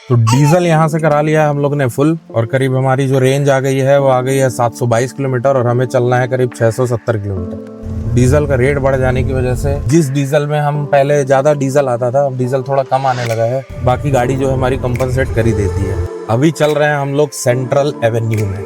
तो डीजल यहाँ से करा लिया है हम लोग ने फुल, और करीब हमारी जो रेंज आ गई है वो आ गई है 722 किलोमीटर, और हमें चलना है करीब 670 किलोमीटर। डीजल का रेट बढ़ जाने की वजह से, जिस डीजल में हम पहले ज्यादा डीजल आता था, अब डीजल थोड़ा कम आने लगा है। बाकी गाड़ी जो है हमारी कंपनसेट कर ही देती है। अभी चल रहे हैं हम लोग सेंट्रल एवेन्यू में।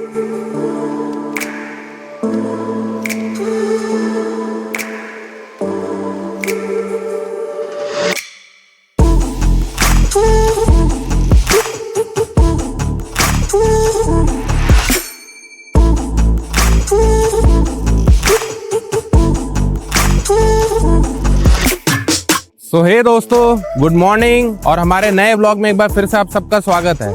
सो हे दोस्तों, गुड मॉर्निंग, और हमारे नए व्लॉग में एक बार फिर से आप सबका स्वागत है।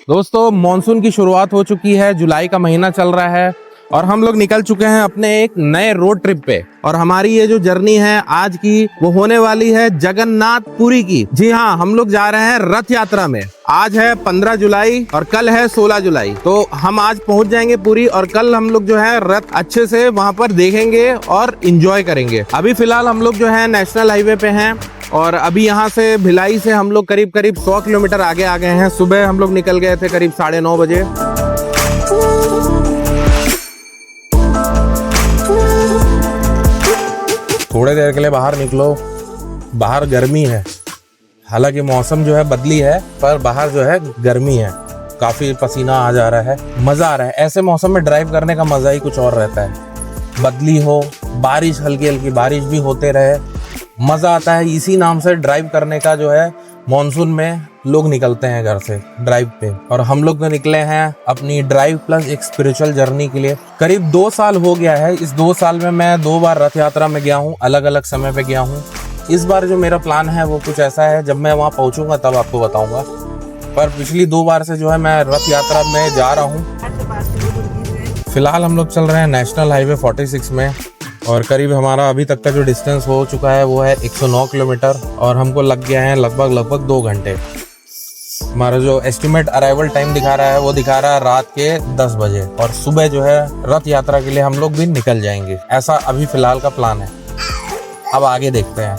दोस्तों, मॉनसून की शुरुआत हो चुकी है, जुलाई का महीना चल रहा है और हम लोग निकल चुके हैं अपने एक नए रोड ट्रिप पे। और हमारी ये जो जर्नी है आज की, वो होने वाली है जगन्नाथपुरी की। जी हाँ, हम लोग जा रहे हैं रथ यात्रा में। आज है 15 जुलाई और कल है 16 जुलाई। तो हम आज पहुंच जाएंगे पुरी, और कल हम लोग जो है रथ अच्छे से वहां पर देखेंगे और एंजॉय करेंगे। अभी फिलहाल हम लोग जो है नेशनल हाईवे पे हैं, और अभी यहाँ से भिलाई से हम लोग करीब 100 किलोमीटर आगे आ गए हैं। सुबह हम लोग निकल गए थे करीब 9:30 बजे। थोड़े देर के लिए बाहर निकलो, बाहर गर्मी है। हालांकि मौसम जो है बदली है, पर बाहर जो है गर्मी है, काफी पसीना आ जा रहा है। मजा आ रहा है, ऐसे मौसम में ड्राइव करने का मजा ही कुछ और रहता है। बदली हो, बारिश, हल्की हल्की बारिश भी होते रहे, मजा आता है। इसी नाम से ड्राइव करने का जो है, मॉनसून में लोग निकलते हैं घर से ड्राइव पे, और हम लोग तो निकले हैं अपनी ड्राइव प्लस एक स्पिरिचुअल जर्नी के लिए। करीब 2 साल हो गया है। इस 2 साल में मैं 2 बार रथ यात्रा में गया हूँ, अलग अलग समय पे गया हूँ। इस बार जो मेरा प्लान है वो कुछ ऐसा है, जब मैं वहाँ पहुँचूंगा तब आपको बताऊंगा। पर पिछली 2 बार से जो है मैं रथ यात्रा में जा रहा हूँ। फिलहाल हम लोग चल रहे हैं नेशनल हाईवे 46 में, और करीब हमारा अभी तक का जो डिस्टेंस हो चुका है वो है 109 किलोमीटर, और हमको लग गया है लगभग 2 घंटे। हमारा जो एस्टिमेट अराइवल टाइम दिखा रहा है वो दिखा रहा है रात के 10 बजे, और सुबह जो है रथ यात्रा के लिए हम लोग भी निकल जाएंगे। ऐसा अभी फिलहाल का प्लान है। अब आगे देखते हैं।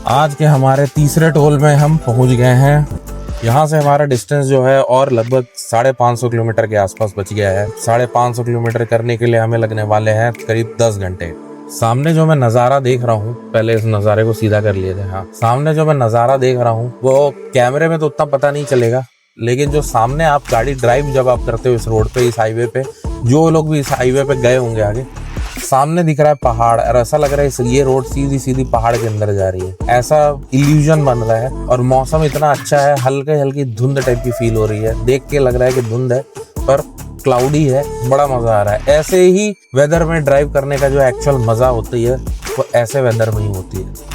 आज के हमारे तीसरे टोल में हम पहुंच गए हैं। यहाँ से हमारा डिस्टेंस जो है और लगभग 550 किलोमीटर के आसपास बच गया है। 550 किलोमीटर करने के लिए हमें लगने वाले हैं करीब 10 घंटे। सामने जो मैं नज़ारा देख रहा हूँ, पहले इस नज़ारे को सीधा कर लिए थे। हाँ, सामने जो मैं नज़ारा देख रहा हूँ वो कैमरे में तो उतना पता नहीं चलेगा, लेकिन जो सामने आप गाड़ी ड्राइव जब आप करते हो इस रोड पे, इस हाईवे पे, जो लोग भी इस हाईवे पे गए होंगे, आगे सामने दिख रहा है पहाड़, और ऐसा लग रहा है ये रोड सीधी सीधी पहाड़ के अंदर जा रही है। ऐसा इल्यूजन बन रहा है, और मौसम इतना अच्छा है, हल्के हल्की धुंध टाइप की फील हो रही है। देख के लग रहा है कि धुंध है, पर क्लाउडी है। बड़ा मजा आ रहा है। ऐसे ही वेदर में ड्राइव करने का जो एक्चुअल मजा होती है वो ऐसे वेदर में ही होती है।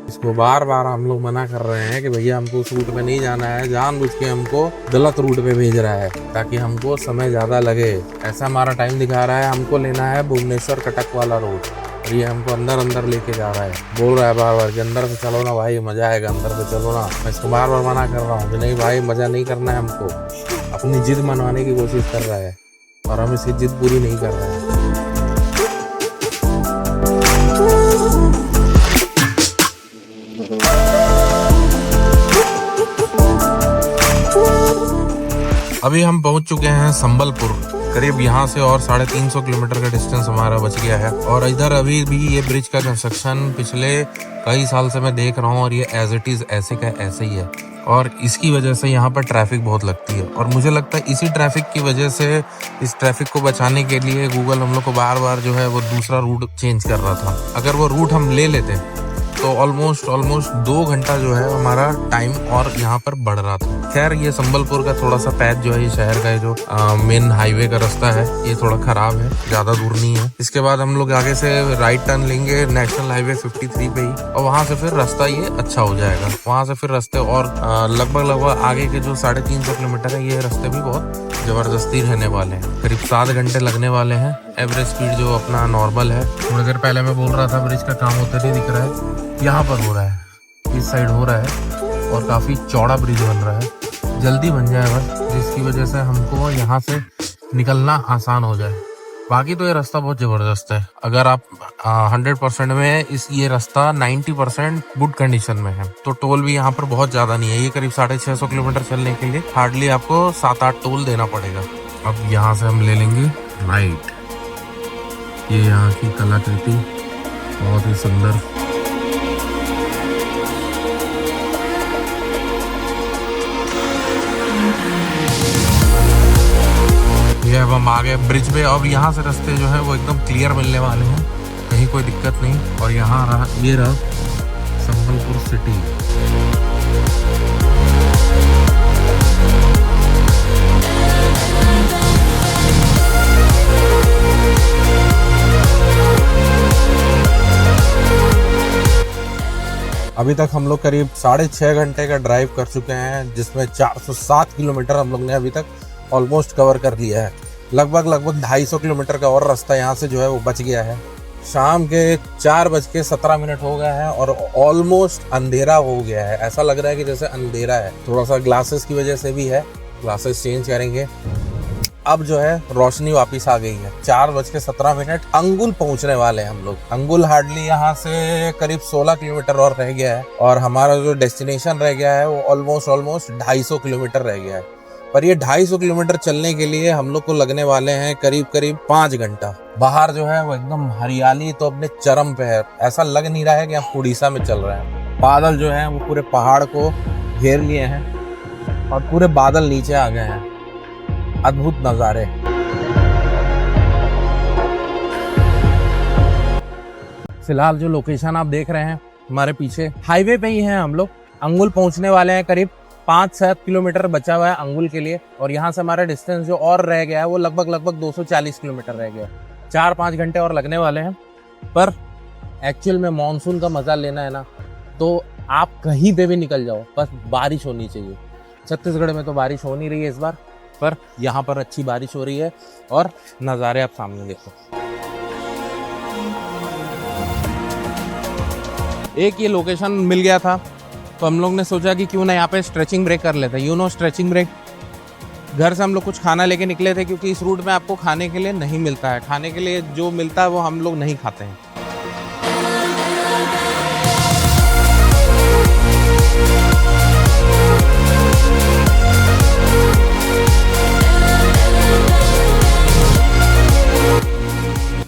इसको बार बार हम लोग मना कर रहे हैं कि भैया हमको उस रूट पे नहीं जाना है, जानबूझ के हमको गलत रूट पे भेज रहा है ताकि हमको समय ज्यादा लगे। ऐसा हमारा टाइम दिखा रहा है। हमको लेना है भुवनेश्वर कटक वाला रोड, और ये हमको अंदर लेके जा रहा है। बोल रहा है बार बार कि अंदर से चलो ना भाई, मजा आएगा, अंदर से चलो ना। मैं इसको बार बार मना कर रहा हूँ कि नहीं भाई, मजा नहीं करना है हमको। अपनी जिद मनवाने की कोशिश कर रहा है, और हम इसकी जिद पूरी नहीं कर रहे हैं। अभी हम पहुंच चुके हैं संबलपुर। करीब यहाँ से और 350 किलोमीटर का डिस्टेंस हमारा बच गया है। और इधर अभी भी ये ब्रिज का कंस्ट्रक्शन पिछले कई साल से मैं देख रहा हूँ, और ये एज इट इज ऐसे का ऐसे ही है। और इसकी वजह से यहाँ पर ट्रैफिक बहुत लगती है, और मुझे लगता है इसी ट्रैफिक की वजह से, इस ट्रैफिक को बचाने के लिए गूगल हम लोग को बार बार जो है वो दूसरा रूट चेंज कर रहा था। अगर वो रूट हम ले लेते तो तो ऑलमोस्ट 2 घंटा जो है हमारा टाइम और यहाँ पर बढ़ रहा था। खैर ये संबलपुर का थोड़ा सा पैच जो है, ये शहर का जो मेन हाईवे का रास्ता है, ये थोड़ा खराब है, ज्यादा दूर नहीं है। इसके बाद हम लोग आगे से राइट टर्न लेंगे नेशनल हाईवे 53 पे ही, और वहां से फिर रास्ता ये अच्छा हो जाएगा। वहां से फिर रास्ते और लगभग आगे के जो 350 किलोमीटर है, ये रास्ते भी बहुत जबरदस्ती रहने वाले हैं। करीब 7 घंटे लगने वाले हैं। एवरेज स्पीड जो अपना नॉर्मल है। थोड़ी देर पहले मैं बोल रहा था ब्रिज का काम होते नहीं दिख रहा है, यहाँ पर हो रहा है, इस साइड हो रहा है और काफी चौड़ा ब्रिज बन रहा है। जल्दी बन जाए बस, जिसकी वजह से हमको यहाँ से निकलना आसान हो जाए। बाकी तो ये रास्ता बहुत जबरदस्त है। अगर आप 100% में ये रास्ता 90% गुड कंडीशन में है, तो टोल भी यहाँ पर बहुत ज्यादा नहीं है। ये करीब 650 किलोमीटर चलने के लिए हार्डली आपको 7-8 टोल देना पड़ेगा। अब यहाँ से हम ले लेंगे राइट। ये यहाँ की कलाकृति बहुत ही सुंदर। ये अब हम आ गए ब्रिज पे। अब यहाँ से रास्ते जो है वो एकदम क्लियर मिलने वाले हैं, कहीं कोई दिक्कत नहीं। और यहाँ ये रहा संबलपुर सिटी। अभी तक हम लोग करीब 6.5 घंटे का ड्राइव कर चुके हैं, जिसमें 407 किलोमीटर हम लोग ने अभी तक ऑलमोस्ट कवर कर लिया है। लगभग 250 किलोमीटर का और रास्ता यहाँ से जो है वो बच गया है। शाम के 4:17 हो गए हैं और ऑलमोस्ट अंधेरा हो गया है। ऐसा लग रहा है कि जैसे अंधेरा है। थोड़ा सा ग्लासेस की वजह से भी है, ग्लासेस चेंज करेंगे। अब जो है रोशनी वापस आ गई है। 4:17 अंगुल पहुंचने वाले हैं हम लोग। अंगुल हार्डली यहाँ से करीब 16 किलोमीटर और रह गया है, और हमारा जो डेस्टिनेशन रह गया है वो ऑलमोस्ट 250 किलोमीटर रह गया है। पर ये 250 किलोमीटर चलने के लिए हम लोग को लगने वाले हैं करीब 5 घंटा। बाहर जो है वो एकदम हरियाली तो अपने चरम पे है। ऐसा लग नहीं रहा है कि हम उड़ीसा में चल रहे हैं। बादल जो है वो पूरे पहाड़ को घेर लिए हैं और पूरे बादल नीचे आ गए हैं। अद्भुत नजारे। फिलहाल जो लोकेशन आप देख रहे हैं हमारे पीछे, हाईवे पे ही हैं हम लोग। अंगुल पहुंचने वाले हैं। करीब 5-7 किलोमीटर बचा हुआ है अंगुल के लिए, और यहाँ से हमारा डिस्टेंस जो और रह गया है वो लगभग 240 किलोमीटर रह गया। 4-5 घंटे और लगने वाले हैं। पर एक्चुअल में मानसून का मजा लेना है ना, तो आप कहीं पे भी निकल जाओ, बस बारिश होनी चाहिए। छत्तीसगढ़ में तो बारिश हो नहीं रही है इस बार, पर यहाँ पर अच्छी बारिश हो रही है और नज़ारे आप सामने देखो। एक ये लोकेशन मिल गया था, तो हम लोग ने सोचा कि क्यों ना यहाँ पे स्ट्रेचिंग ब्रेक कर लेते। Stretching break. घर से हम लोग कुछ खाना लेके निकले थे, क्योंकि इस रूट में आपको खाने के लिए नहीं मिलता है। खाने के लिए जो मिलता है वो हम लोग नहीं खाते हैं।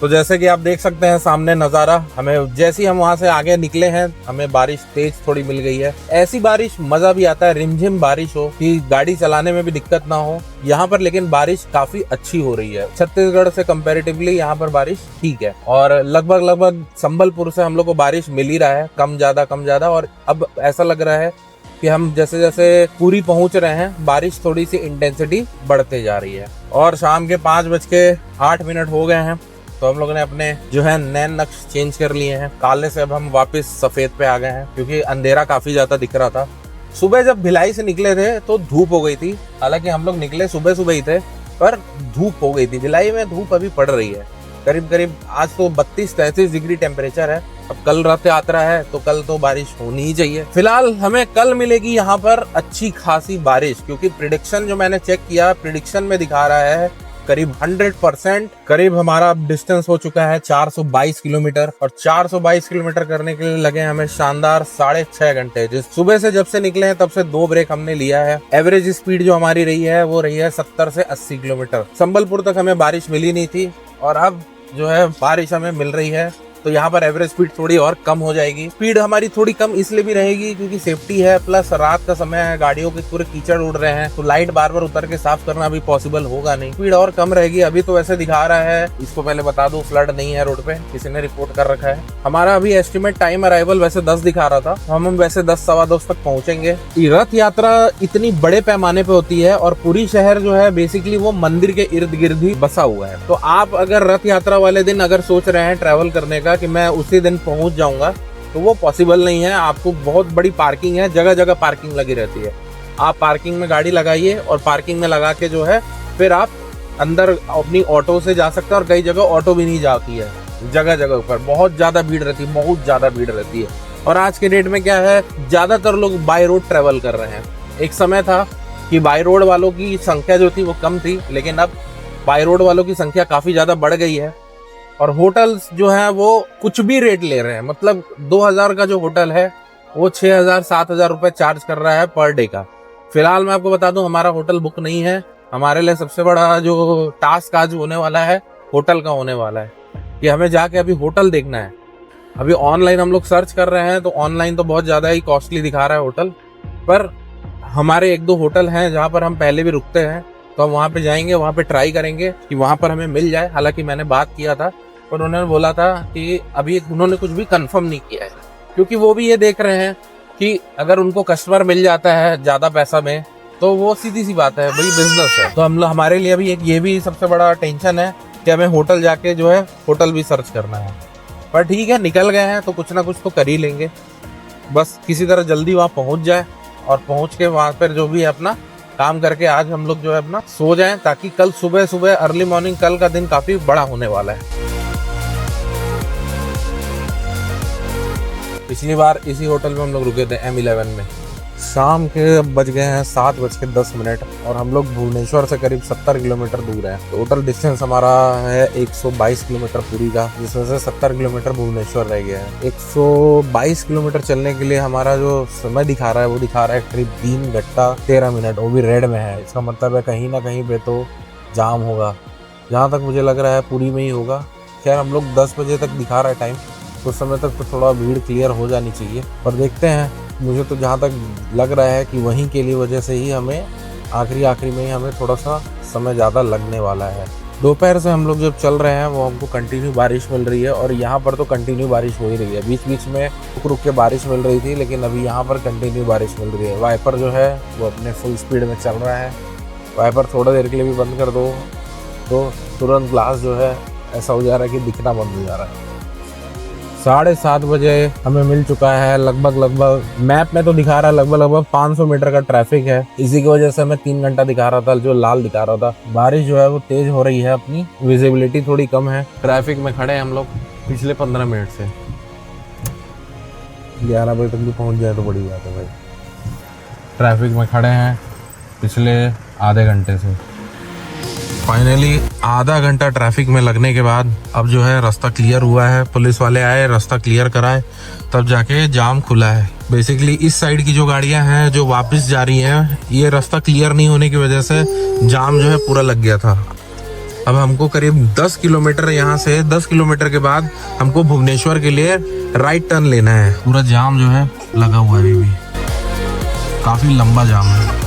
तो जैसे कि आप देख सकते हैं सामने नज़ारा, हमें जैसे ही हम वहां से आगे निकले हैं हमें बारिश तेज थोड़ी मिल गई है। ऐसी बारिश मजा भी आता है, रिमझिम बारिश हो कि गाड़ी चलाने में भी दिक्कत ना हो। यहाँ पर लेकिन बारिश काफी अच्छी हो रही है। छत्तीसगढ़ से कंपैरेटिवली यहाँ पर बारिश ठीक है, और लगभग संबलपुर से हम लोग को बारिश मिल ही रहा है, कम ज्यादा। और अब ऐसा लग रहा है कि हम जैसे जैसे पूरी पहुंच रहे हैं, बारिश थोड़ी सी इंटेंसिटी बढ़ते जा रही है। और शाम के 5:08 हो गए हैं, तो हम लोगों ने अपने जो है नैन नक्श चेंज कर लिए हैं। काले से अब हम वापस सफेद पे आ गए हैं, क्योंकि अंधेरा काफी ज्यादा दिख रहा था। सुबह जब भिलाई से निकले थे तो धूप हो गई थी। हालांकि हम लोग निकले सुबह ही थे, पर धूप हो गई थी। भिलाई में धूप अभी पड़ रही है। करीब आज तो 32-33 डिग्री टेम्परेचर है। अब कल रथ यात्रा है, तो कल तो बारिश होनी ही चाहिए। फिलहाल हमें कल मिलेगी यहाँ पर अच्छी खासी बारिश, क्योंकि प्रिडिक्शन जो मैंने चेक किया, प्रिडिक्शन में दिखा रहा है करीब 100%। करीब हमारा डिस्टेंस हो चुका है 422 किलोमीटर, और 422 किलोमीटर करने के लिए लगे हमें शानदार 6.5 घंटे। जिस सुबह से जब से निकले हैं तब से 2 ब्रेक हमने लिया है। एवरेज स्पीड जो हमारी रही है वो रही है 70 से 80 किलोमीटर। संबलपुर तक हमें बारिश मिली नहीं थी, और अब जो है बारिश हमें मिल रही है। तो यहाँ पर एवरेज स्पीड थोड़ी और कम हो जाएगी। स्पीड हमारी थोड़ी कम इसलिए भी रहेगी क्योंकि सेफ्टी है, प्लस रात का समय है, गाड़ियों के पूरे कीचड़ उड़ रहे हैं, तो लाइट बार बार उतर के साफ करना भी पॉसिबल होगा नहीं, स्पीड और कम रहेगी। अभी तो वैसे दिखा रहा है, इसको पहले बता दूं, फ्लड नहीं है रोड पे, किसी ने रिपोर्ट कर रखा है। हमारा अभी एस्टिमेट टाइम अराइवल वैसे 10 दिखा रहा था, हम वैसे 10 सवा 10 तक पहुंचेंगे। रथ यात्रा इतनी बड़े पैमाने पे होती है और पूरी शहर जो है बेसिकली वो मंदिर के इर्द गिर्द ही बसा हुआ है। तो आप अगर रथ यात्रा वाले दिन अगर सोच रहे हैं ट्रैवल करने का कि मैं उसी दिन पहुंच जाऊंगा, तो वो पॉसिबल नहीं है। आपको बहुत बड़ी पार्किंग है, जगह जगह पार्किंग लगी रहती है। आप पार्किंग में गाड़ी लगाइए और पार्किंग में लगा के जो है फिर आप अंदर अपनी ऑटो से जा सकते हैं, और कई जगह ऑटो भी नहीं जाती है, जगह जगह पर बहुत ज्यादा भीड़ रहती है, बहुत ज्यादा भीड़ रहती है। और आज के डेट में क्या है, ज्यादातर लोग बाय रोड ट्रेवल कर रहे हैं। एक समय था कि बाय रोड वालों की संख्या जो थी वो कम थी, लेकिन अब बाय रोड वालों की संख्या काफी ज्यादा बढ़ गई है। और होटल्स जो है वो कुछ भी रेट ले रहे हैं, मतलब 2000 का जो होटल है वो 6000-7000 रुपए चार्ज कर रहा है पर डे का। फिलहाल मैं आपको बता दूं, हमारा होटल बुक नहीं है। हमारे लिए सबसे बड़ा जो टास्क आज होने वाला है होटल का होने वाला है कि हमें जाके अभी होटल देखना है। अभी ऑनलाइन हम लोग सर्च कर रहे हैं, तो ऑनलाइन तो बहुत ज्यादा ही कॉस्टली दिखा रहा है होटल, पर हमारे 1-2 होटल हैं जहाँ पर हम पहले भी रुकते हैं, तो हम वहाँ पे जाएंगे, वहाँ पे ट्राई करेंगे कि वहाँ पर हमें मिल जाए। हालांकि मैंने बात किया था, पर उन्होंने बोला था कि अभी उन्होंने कुछ भी कंफर्म नहीं किया है, क्योंकि वो भी ये देख रहे हैं कि अगर उनको कस्टमर मिल जाता है ज्यादा पैसा में, तो वो सीधी सी बात है, भाई बिजनेस है। तो हम हमारे लिए अभी एक ये भी सबसे बड़ा टेंशन है कि हमें होटल जाके जो है होटल भी सर्च करना है। पर ठीक है, निकल गए हैं तो कुछ ना कुछ तो कर ही लेंगे, बस किसी तरह जल्दी वहाँ पहुँच जाए और पहुँच के वहाँ पर जो भी है अपना काम करके आज हम लोग जो है अपना सो जाएं, ताकि कल सुबह सुबह अर्ली मॉर्निंग कल का दिन काफी बड़ा होने वाला है। पिछली बार इसी होटल में हम लोग रुके थे, M11 में। शाम के बज गए हैं 7:10 और हम लोग भुवनेश्वर से करीब 70 किलोमीटर दूर है। टोटल डिस्टेंस हमारा है 122 किलोमीटर पूरी का, जिसमें से 70 किलोमीटर भुवनेश्वर रह गया है। 122 किलोमीटर चलने के लिए हमारा जो समय दिखा रहा है वो दिखा रहा है करीब 3 घंटा 13 मिनट, वो भी रेड में है। इसका मतलब है कहीं ना कहीं पे तो जाम होगा। जहाँ तक मुझे लग रहा है पुरी में ही होगा। खैर हम लोग 10 बजे तक दिखा रहा है टाइम, उस समय तक तो थोड़ा भीड़ क्लियर हो जानी चाहिए, पर देखते हैं। मुझे तो जहाँ तक लग रहा है कि वहीं के लिए वजह से ही हमें आखिरी में ही हमें थोड़ा सा समय ज़्यादा लगने वाला है। दोपहर से हम लोग जब चल रहे हैं वो हमको कंटिन्यू बारिश मिल रही है, और यहाँ पर तो कंटिन्यू बारिश हो ही रही है। बीच बीच में रुक के बारिश मिल रही थी, लेकिन अभी यहाँ पर कंटिन्यू बारिश मिल रही है। वाइपर जो है वो अपने फुल स्पीड में चल रहा है। वाइपर थोड़ा देर के लिए भी बंद कर दो तो तुरंत ग्लास जो है ऐसा हो जा रहा है कि दिखना बंद हो जा रहा है। 7:30 बजे हमें मिल चुका है। लगभग मैप में तो दिखा रहा है लगभग 500 मीटर का ट्रैफिक है। इसी की वजह से हमें 3 घंटा दिखा रहा था, जो लाल दिखा रहा था। बारिश जो है वो तेज हो रही है, अपनी विजिबिलिटी थोड़ी कम है। ट्रैफिक में खड़े हैं हम लोग पिछले 15 मिनट से। 11 बजे तक भी पहुंच जाए तो बड़ी बात है भाई। ट्रैफिक में खड़े हैं पिछले आधे घंटे से। फाइनली आधा घंटा ट्रैफिक में लगने के बाद अब जो है रास्ता क्लियर हुआ है। पुलिस वाले आए, रास्ता क्लियर कराए, तब जाके जाम खुला है। बेसिकली इस साइड की जो गाड़ियां हैं जो वापस जा रही हैं, ये रास्ता क्लियर नहीं होने की वजह से जाम जो है पूरा लग गया था। अब हमको करीब 10 किलोमीटर यहाँ से 10 किलोमीटर के बाद हमको भुवनेश्वर के लिए राइट टर्न लेना है। पूरा जाम जो है लगा हुआ है, अभी भी काफी लंबा जाम है।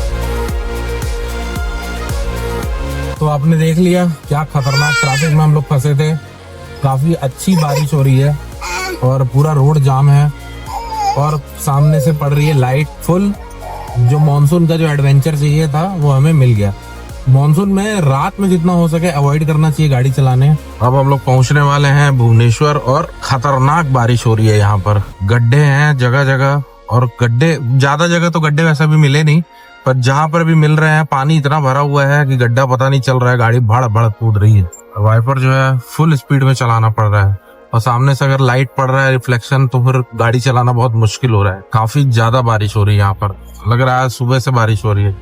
तो आपने देख लिया क्या खतरनाक ट्रैफिक में हम लोग फंसे थे। काफी अच्छी बारिश हो रही है और पूरा रोड जाम है, और सामने से पड़ रही है लाइट फुल। जो मॉनसून का जो एडवेंचर चाहिए था वो हमें मिल गया। मॉनसून में रात में जितना हो सके अवॉइड करना चाहिए गाड़ी चलाने। अब हम लोग पहुंचने वाले हैं भुवनेश्वर, और खतरनाक बारिश हो रही है। यहाँ पर गड्ढे हैं जगह जगह, और गड्ढे ज्यादा जगह तो गड्ढे वैसे भी मिले नहीं, पर जहाँ पर भी मिल रहे हैं पानी इतना भरा हुआ है कि गड्ढा पता नहीं चल रहा है। गाड़ी भड़ भड़ कूद रही है। वाइपर जो है फुल स्पीड में चलाना पड़ रहा है, और सामने से अगर लाइट पड़ रहा है रिफ्लेक्शन, तो फिर गाड़ी चलाना बहुत मुश्किल हो रहा है। काफी ज्यादा बारिश हो रही है यहाँ पर, लग रहा है सुबह से बारिश हो रही है।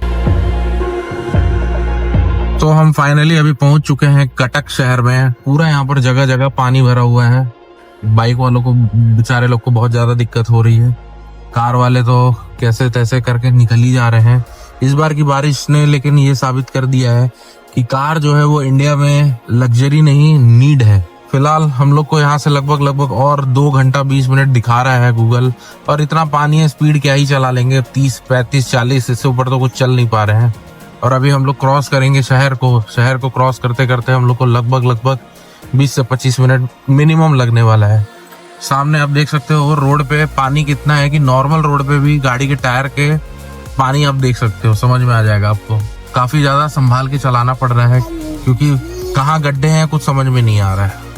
तो हम फाइनली अभी पहुंच चुके हैं कटक शहर में। पूरा यहाँ पर जगह जगह पानी भरा हुआ है। बाइक वालों को, बेचारे लोग को बहुत ज्यादा दिक्कत हो रही है। कार वाले तो कैसे तैसे करके निकल ही जा रहे हैं। इस बार की बारिश ने लेकिन ये साबित कर दिया है कि कार जो है वो इंडिया में लग्जरी नहीं, नीड है। फिलहाल हम लोग को यहाँ से लगभग और 2 घंटा 20 मिनट दिखा रहा है गूगल। और इतना पानी है, स्पीड क्या ही चला लेंगे, 30 35 40, इससे ऊपर तो कुछ चल नहीं पा रहे हैं। और अभी हम लोग क्रॉस करेंगे शहर को क्रॉस करते करते हम लोग को लगभग 20 से 25 मिनट मिनिमम लगने वाला है। सामने आप देख सकते हो रोड पे पानी कितना है कि नॉर्मल रोड पे भी गाड़ी के टायर के पानी आप देख सकते हो, समझ में आ जाएगा आपको। काफी ज्यादा संभाल के चलाना पड़ रहा है क्योंकि कहाँ गड्ढे हैं कुछ समझ में नहीं आ रहा है।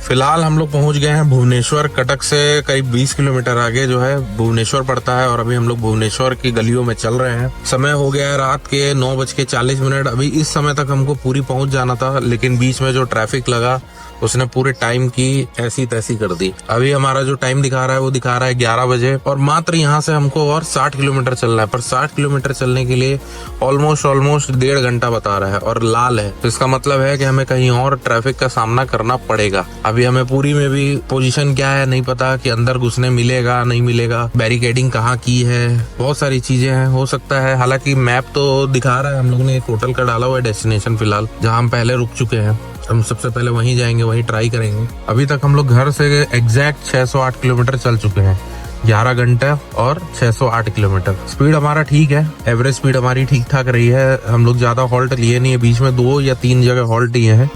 फिलहाल हम लोग पहुंच गए हैं भुवनेश्वर। कटक से करीब 20 किलोमीटर आगे जो है भुवनेश्वर पड़ता है और अभी हम लोग भुवनेश्वर की गलियों में चल रहे हैं। समय हो गया है रात के 9:40। अभी इस समय तक हमको पूरी पहुंच जाना था, लेकिन बीच में जो ट्रैफिक लगा उसने पूरे टाइम की ऐसी तैसी कर दी। अभी हमारा जो टाइम दिखा रहा है वो दिखा रहा है 11 बजे और मात्र यहाँ से हमको और 60 किलोमीटर चलना है। पर 60 किलोमीटर चलने के लिए ऑलमोस्ट 1.5 घंटा बता रहा है और लाल है, तो इसका मतलब है कि हमें कहीं और ट्रैफिक का सामना करना पड़ेगा। अभी हमें पूरी में भी पोजीशन क्या है नहीं पता कि अंदर घुसने मिलेगा नहीं मिलेगा, बैरिकेडिंग कहाँ की है, बहुत सारी चीजें हैं। हो सकता है, हालांकि मैप तो दिखा रहा है, हम लोग ने एक होटल का डाला हुआ है डेस्टिनेशन फिलहाल, जहाँ हम पहले रुक चुके हैं। हम सबसे पहले वहीं जाएंगे, वहीं ट्राई करेंगे। अभी तक हम लोग घर से एग्जैक्ट 608 किलोमीटर चल चुके हैं, 11 घंटे और 608 किलोमीटर। स्पीड हमारा ठीक है, एवरेज स्पीड हमारी ठीक ठाक रही है। हम लोग ज्यादा हॉल्ट लिए नहीं है, बीच में 2 या 3 जगह हॉल्ट लिए हैं।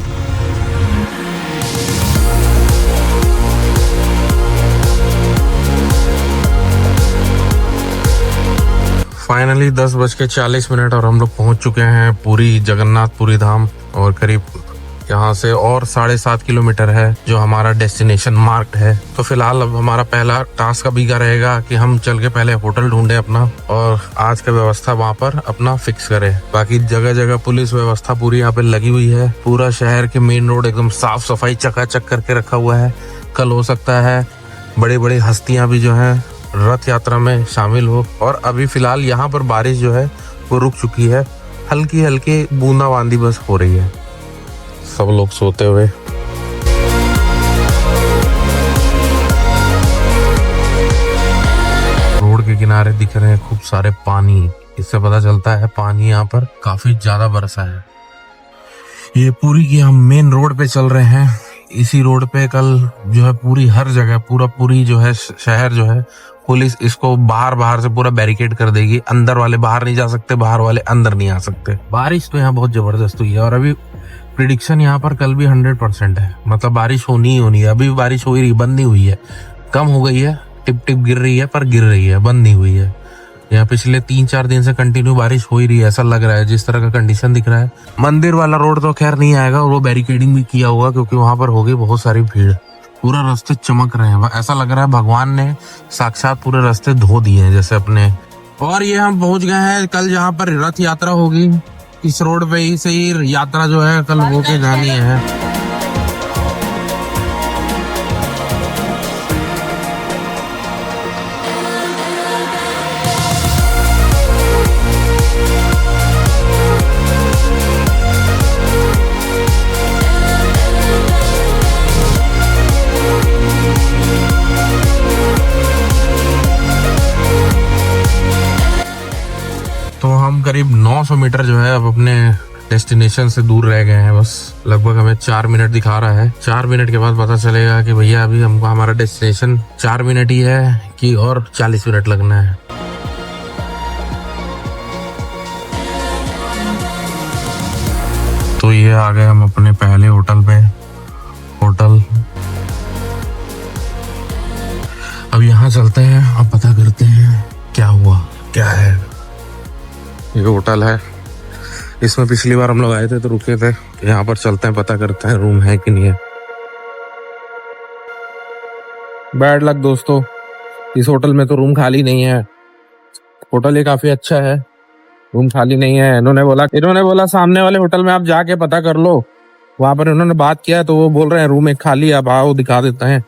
फाइनली 10:40 और हम लोग पहुंच चुके हैं पुरी जगन्नाथपुरी धाम। और करीब यहाँ से और 7.5 किलोमीटर है जो हमारा डेस्टिनेशन मार्क्ड है। तो फिलहाल अब हमारा पहला टास्क अभी का रहेगा कि हम चल के पहले होटल ढूंढे अपना और आज का व्यवस्था वहाँ पर अपना फिक्स करें। बाकी जगह जगह पुलिस व्यवस्था पूरी यहाँ पे लगी हुई है। पूरा शहर के मेन रोड एकदम साफ सफाई चकाचक करके रखा हुआ है। कल हो सकता है बड़ी बड़ी हस्तियां भी जो है रथ यात्रा में शामिल हो। और अभी फिलहाल यहाँ पर बारिश जो है वो रुक चुकी है, हल्की हल्की बूंदाबांदी बस हो रही है। सब लोग सोते हुए। रोड के किनारे दिख रहे हैं खूब सारे पानी, इससे पता चलता है पानी यहाँ पर काफी ज्यादा बरसा है। ये पूरी की हम मेन रोड पे चल रहे हैं। इसी रोड पे कल जो है पूरी हर जगह पूरी जो है शहर जो है पुलिस इसको बाहर से पूरा बैरिकेड कर देगी। अंदर वाले बाहर नहीं जा सकते, बाहर वाले अंदर नहीं आ सकते। बारिश तो यहाँ बहुत जबरदस्त हुई है और अभी प्रिडिक्शन यहाँ पर कल भी 100% है, मतलब बारिश होनी ही होनी है। अभी भी बारिश हो रही, बंद नहीं हुई है, कम हो गई है, टिप टिप गिर रही है पर गिर रही है, बंद नहीं हुई है। यहाँ पिछले 3-4 दिन से कंटिन्यू बारिश हो ही रही है, ऐसा लग रहा है जिस तरह का कंडीशन दिख रहा है। मंदिर वाला रोड तो खैर नहीं आएगा, वो बैरिकेडिंग भी किया हुआ क्योंकि वहां पर होगी बहुत सारी भीड़। पूरा रास्ते चमक रहे हैं, ऐसा लग रहा है भगवान ने साक्षात पूरे रास्ते धो दिए हैं जैसे अपने। और ये हम पहुंच गए हैं कल जहाँ पर रथ यात्रा होगी, इस रोड पे ही से ही यात्रा जो है कल होके जानी है। तो हम करीब 900 मीटर जो है अब अपने डेस्टिनेशन से दूर रह गए हैं। बस लगभग हमें 4 मिनट दिखा रहा है। 4 मिनट के बाद पता चलेगा कि भैया अभी हमको हमारा डेस्टिनेशन 4 मिनट ही है कि और 40 मिनट लगना है। तो ये आ गए हम अपने पहले होटल पे। होटल अब यहाँ चलते हैं, अब पता करते हैं क्या हुआ क्या है। ये होटल है, इसमें पिछली बार हम लोग आए थे तो रुके थे। यहाँ पर चलते हैं, पता करते हैं रूम है कि नहीं है। बैड लक दोस्तों, इस होटल में तो रूम खाली नहीं है। होटल ये काफी अच्छा है, रूम खाली नहीं है। इन्होंने बोला सामने वाले होटल में आप जाके पता कर लो। वहां पर इन्होंने बात किया तो वो बोल रहे हैं रूम एक खाली, आप आओ दिखा देते हैं।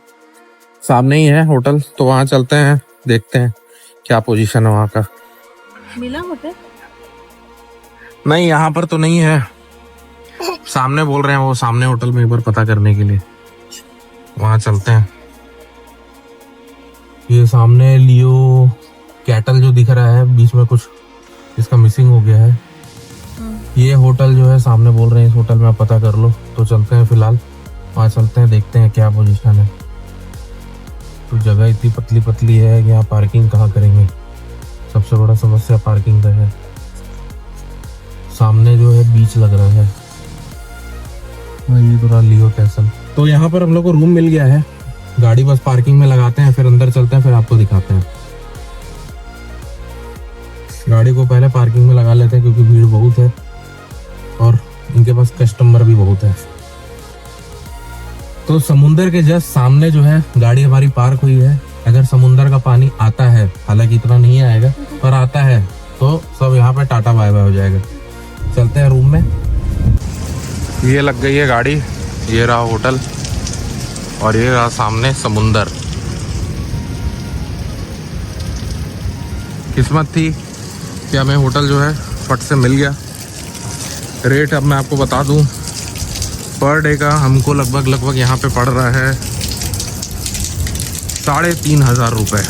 सामने ही है होटल, तो वहां चलते हैं, देखते हैं क्या पोजीशन है वहां का। मिला होटल? नहीं, यहाँ पर तो नहीं है, सामने बोल रहे हैं वो सामने होटल में एक बार पता करने के लिए। वहां चलते हैं। ये सामने लियो कैटल जो दिख रहा है, बीच में कुछ इसका मिसिंग हो गया है। ये होटल जो है सामने बोल रहे हैं इस होटल में आप पता कर लो। तो चलते हैं फिलहाल, वहाँ चलते हैं, देखते हैं क्या पोजीशन है। तो जगह इतनी पतली पतली है कि यहाँ पार्किंग कहाँ करेंगे। सबसे बड़ा समस्या पार्किंग का है। सामने जो है बीच लग रहा है, ये तो लियो कैसल। तो यहाँ पर हम लोग को रूम मिल गया है। गाड़ी बस पार्किंग में लगाते हैं, फिर अंदर चलते हैं, फिर आपको दिखाते हैं। गाड़ी को पहले पार्किंग में लगा लेते हैं क्योंकि भीड़ बहुत है और इनके पास कस्टमर भी बहुत है। तो समुंदर के जस्ट सामने जो है गाड़ी हमारी पार्क हुई है। अगर समुंदर का पानी आता है, हालांकि इतना नहीं आएगा पर आता है, तो सब यहाँ पे टाटा बाय बाय हो जाएगा। चलते हैं रूम में। ये लग गई है गाड़ी, ये रहा होटल और ये रहा सामने समुंदर। किस्मत थी कि हमें होटल जो है फट से मिल गया। रेट अब मैं आपको बता दूं, पर डे का हमको लगभग यहाँ पे पड़ रहा है 3,500 रुपये।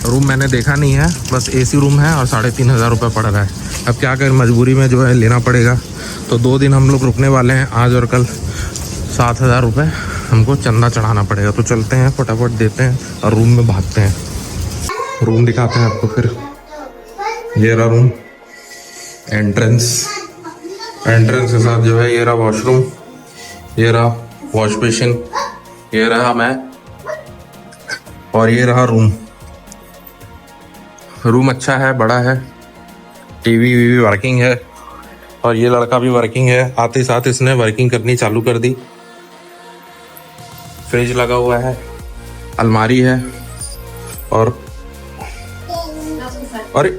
रूम मैंने देखा नहीं है, बस एसी रूम है और 3,500 रुपये पड़ रहा है। अब क्या करें, मजबूरी में जो है लेना पड़ेगा। तो 2 दिन हम लोग रुकने वाले हैं, आज और कल। 7,000 रुपये हमको चंदा चढ़ाना पड़ेगा। तो चलते हैं, फटाफट देते हैं और रूम में भागते हैं। रूम दिखाते हैं आपको फिर। ये रहा रूम, एंट्रेंस के साथ जो है ये रहा वॉशरूम, ये रहा वॉश बेसिन, ये रहा मैं और ये रहा रूम। रूम अच्छा है, बड़ा है, टीवी वीवी वर्किंग है और ये लड़का भी वर्किंग है। आते साथ इसने वर्किंग करनी चालू कर दी। फ्रिज लगा हुआ है, अलमारी है और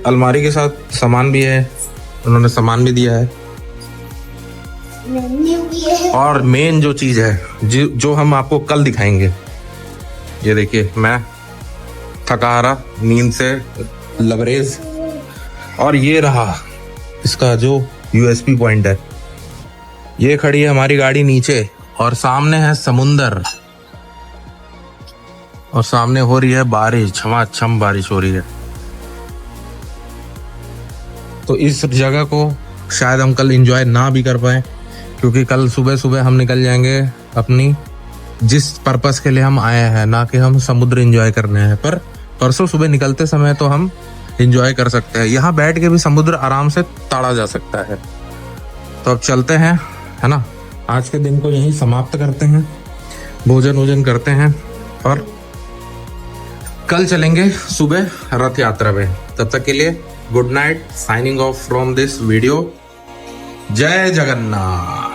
अलमारी के साथ सामान भी है, उन्होंने सामान भी दिया है। और मेन जो चीज है जो हम आपको कल दिखाएंगे, ये देखिए, मैं थका हारा, नींद से लबरेज। और ये रहा इसका जो यूएसपी पॉइंट है। ये खड़ी है हमारी गाड़ी नीचे और सामने है समुंदर और सामने हो रही है बारिश, छमाछम बारिश हो रही है। तो इस जगह को शायद हम कल एंजॉय ना भी कर पाए क्योंकि कल सुबह सुबह हम निकल जाएंगे अपनी जिस पर्पस के लिए हम आए हैं, ना कि हम समुद्र एंजॉय करने हैं। पर परसों सुबह निकलते समय तो हम एंजॉय कर सकते हैं। यहाँ बैठ के भी समुद्र आराम से ताड़ा जा सकता है। तो अब चलते हैं, है ना। आज के दिन को यहीं समाप्त करते हैं, भोजन वोजन करते हैं और कल चलेंगे सुबह रथ यात्रा में। तब तक के लिए good night, signing off from this video. जय जगन्नाथ।